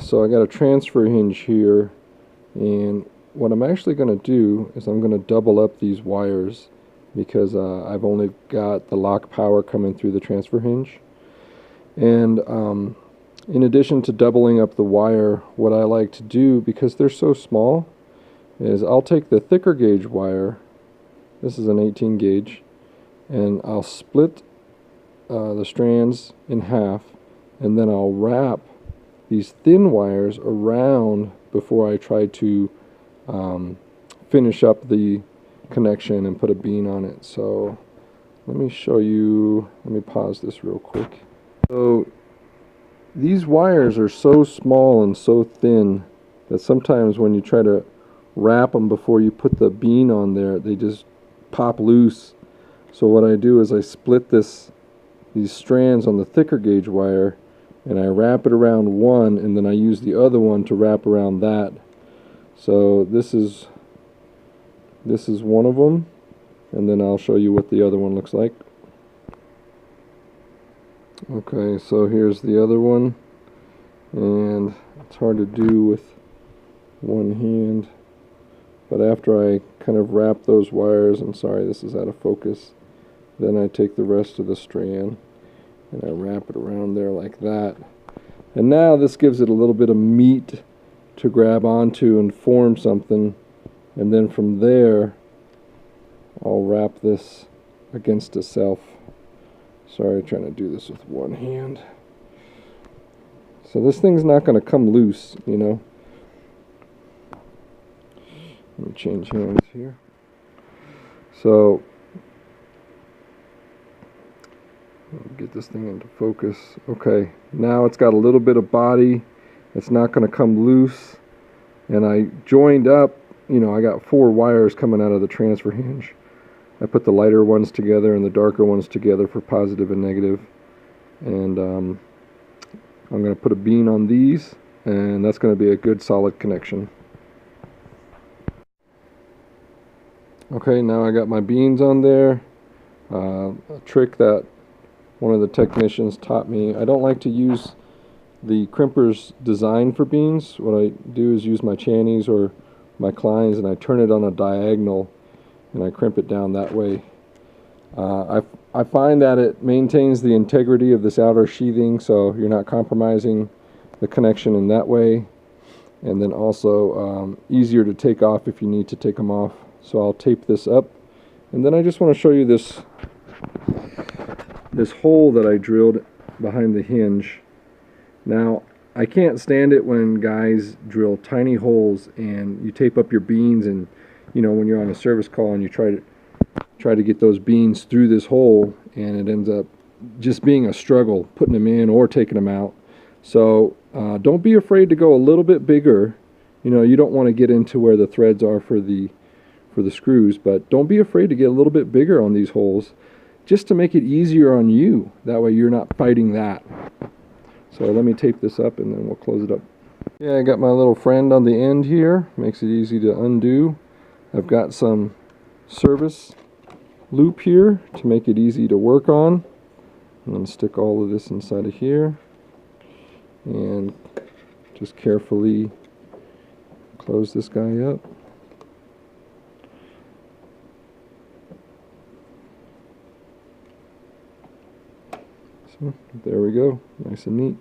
So I got a transfer hinge here, and what I'm actually going to do is I'm going to double up these wires because I've only got the lock power coming through the transfer hinge. And in addition to doubling up the wire, what I like to do, because they're so small, is I'll take the thicker gauge wire, this is an 18 gauge, and I'll split the strands in half, and then I'll wrap these thin wires around before I try to finish up the connection and put a bean on it. So let me show you, let me pause this real quick. So these wires are so small and so thin that sometimes when you try to wrap them before you put the bean on there, they just pop loose. So what I do is I split these strands on the thicker gauge wire, and I wrap it around one, and then I use the other one to wrap around that. So this is one of them, and then I'll show you what the other one looks like. Okay, so here's the other one, and it's hard to do with one hand, but after I kind of wrap those wires, and sorry this is out of focus, then I take the rest of the strand and I wrap it around there like that. And now this gives it a little bit of meat to grab onto and form something, and then from there I'll wrap this against itself. Sorry, trying to do this with one hand. So this thing's not going to come loose, you know. Let me change hands here. So I'll get this thing into focus. Okay, now it's got a little bit of body. It's not going to come loose. And I joined up, you know, I got 4 wires coming out of the transfer hinge. I put the lighter ones together and the darker ones together for positive and negative. And I'm going to put a bean on these, and that's going to be a good solid connection. Okay, now I got my beans on there. A trick that one of the technicians taught me. I don't like to use the crimpers designed for beans. What I do is use my Channies or my Kleins, and I turn it on a diagonal and I crimp it down that way. I find that it maintains the integrity of this outer sheathing, so you're not compromising the connection in that way, and then also easier to take off if you need to take them off. So I'll tape this up, and then I just want to show you this hole that I drilled behind the hinge. Now I can't stand it when guys drill tiny holes and you tape up your beans, and you know, when you're on a service call and you try to get those beans through this hole, and it ends up just being a struggle putting them in or taking them out. So don't be afraid to go a little bit bigger. You know, you don't want to get into where the threads are for the screws, but don't be afraid to get a little bit bigger on these holes, just to make it easier on you. That way you're not fighting that. So let me tape this up and then we'll close it up. Yeah, I got my little friend on the end here. Makes it easy to undo. I've got some service loop here to make it easy to work on. I'm going to stick all of this inside of here and just carefully close this guy up. So there we go, nice and neat.